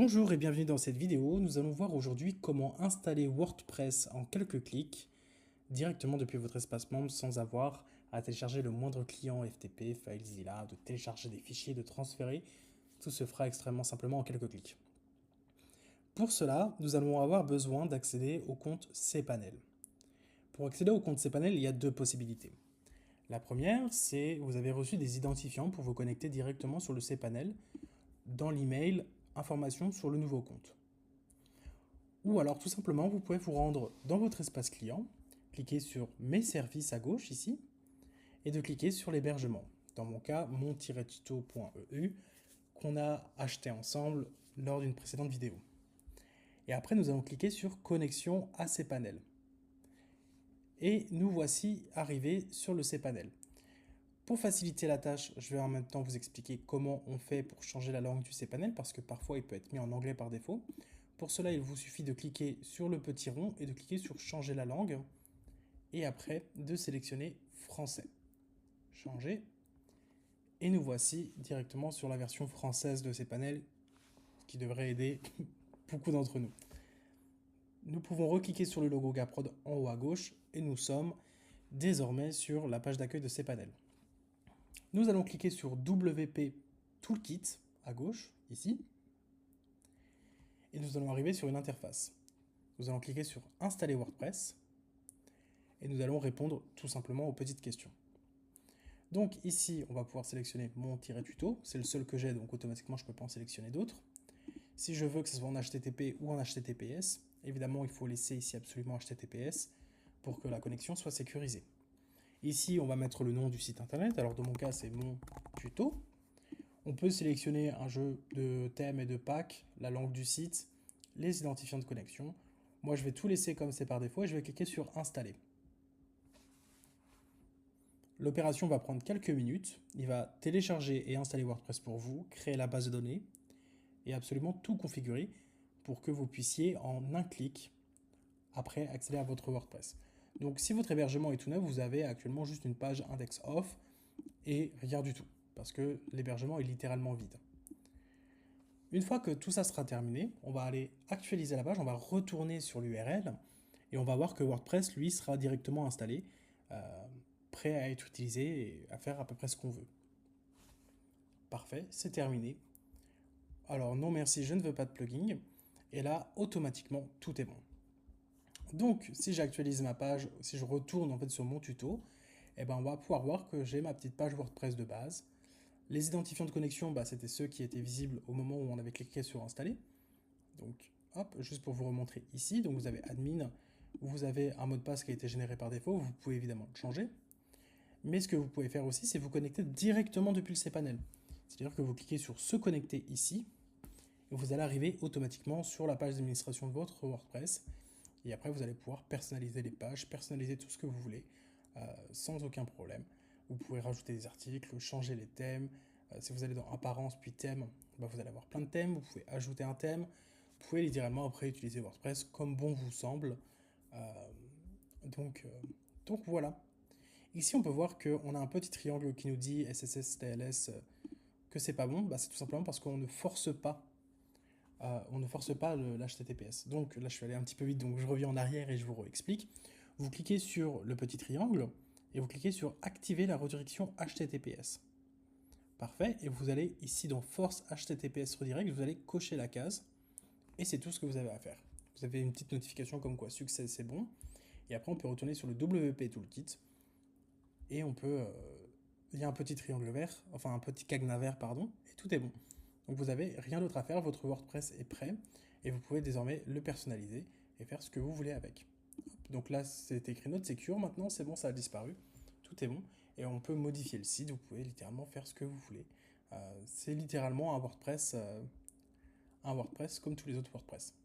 Bonjour et bienvenue dans cette vidéo. Nous allons voir aujourd'hui comment installer WordPress en quelques clics directement depuis votre espace membre sans avoir à télécharger le moindre client FTP, FileZilla, de télécharger des fichiers, de transférer. Tout se fera extrêmement simplement en quelques clics. Pour cela, nous allons avoir besoin d'accéder au compte cPanel. Pour accéder au compte cPanel, il y a deux possibilités. La première, c'est vous avez reçu des identifiants pour vous connecter directement sur le cPanel dans l'email information sur le nouveau compte. Ou alors tout simplement, vous pouvez vous rendre dans votre espace client, cliquer sur Mes services à gauche ici, et de cliquer sur l'hébergement. Dans mon cas, mon-tuto.eu, qu'on a acheté ensemble lors d'une précédente vidéo. Et après, nous allons cliquer sur Connexion à cPanel. Et nous voici arrivés sur le cPanel. Pour faciliter la tâche, je vais en même temps vous expliquer comment on fait pour changer la langue du cPanel, parce que parfois il peut être mis en anglais par défaut. Pour cela, il vous suffit de cliquer sur le petit rond et de cliquer sur Changer la langue, et après de sélectionner Français. Changer. Et nous voici directement sur la version française de cPanel, ce qui devrait aider beaucoup d'entre nous. Nous pouvons recliquer sur le logo Gaprod en haut à gauche, et nous sommes désormais sur la page d'accueil de cPanel. Nous allons cliquer sur WP Toolkit à gauche, ici, et nous allons arriver sur une interface. Nous allons cliquer sur Installer WordPress, et nous allons répondre tout simplement aux petites questions. Donc ici, on va pouvoir sélectionner mon-tuto, c'est le seul que j'ai, donc automatiquement je ne peux pas en sélectionner d'autres. Si je veux que ce soit en HTTP ou en HTTPS, évidemment il faut laisser ici absolument HTTPS pour que la connexion soit sécurisée. Ici, on va mettre le nom du site internet, alors dans mon cas c'est mon tuto. On peut sélectionner un jeu de thèmes et de packs, la langue du site, les identifiants de connexion. Moi je vais tout laisser comme c'est par défaut et je vais cliquer sur Installer. L'opération va prendre quelques minutes, il va télécharger et installer WordPress pour vous, créer la base de données et absolument tout configurer pour que vous puissiez en un clic après accéder à votre WordPress. Donc si votre hébergement est tout neuf, vous avez actuellement juste une page index off et rien du tout, parce que l'hébergement est littéralement vide. Une fois que tout ça sera terminé, on va aller actualiser la page, on va retourner sur l'URL et on va voir que WordPress, lui, sera directement installé, prêt à être utilisé et à faire à peu près ce qu'on veut. Parfait, c'est terminé. Alors non merci, je ne veux pas de plugin. Et là, automatiquement, tout est bon. Donc, si j'actualise ma page, si je retourne en fait sur mon tuto, eh ben, on va pouvoir voir que j'ai ma petite page WordPress de base. Les identifiants de connexion, bah, c'était ceux qui étaient visibles au moment où on avait cliqué sur installer. Donc, hop, juste pour vous remontrer ici. Donc, vous avez admin, vous avez un mot de passe qui a été généré par défaut. Vous pouvez évidemment le changer. Mais ce que vous pouvez faire aussi, c'est vous connecter directement depuis le cPanel. C'est-à-dire que vous cliquez sur se connecter ici, et vous allez arriver automatiquement sur la page d'administration de votre WordPress. Et après, vous allez pouvoir personnaliser les pages, personnaliser tout ce que vous voulez, sans aucun problème. Vous pouvez rajouter des articles, changer les thèmes. Si vous allez dans Apparence puis Thème, bah, vous allez avoir plein de thèmes. Vous pouvez ajouter un thème. Vous pouvez littéralement après utiliser WordPress comme bon vous semble. Donc voilà. Ici, on peut voir qu'on a un petit triangle qui nous dit SSS, TLS, que c'est pas bon. Bah, c'est tout simplement parce qu'on ne force pas l'HTTPS. Donc là, je suis allé un petit peu vite, donc je reviens en arrière et je vous réexplique. Vous cliquez sur le petit triangle et vous cliquez sur Activer la redirection HTTPS. Parfait, et vous allez ici dans Force HTTPS Redirect, vous allez cocher la case et c'est tout ce que vous avez à faire. Vous avez une petite notification comme quoi succès, c'est bon. Et après, on peut retourner sur le WP Toolkit et on peut... il y a un petit triangle vert, enfin un petit cadenas vert, pardon, et tout est bon. Donc vous n'avez rien d'autre à faire, votre WordPress est prêt et vous pouvez désormais le personnaliser et faire ce que vous voulez avec. Donc là, c'est écrit Note Secure, maintenant c'est bon, ça a disparu, tout est bon. Et on peut modifier le site, vous pouvez littéralement faire ce que vous voulez. C'est littéralement un WordPress comme tous les autres WordPress.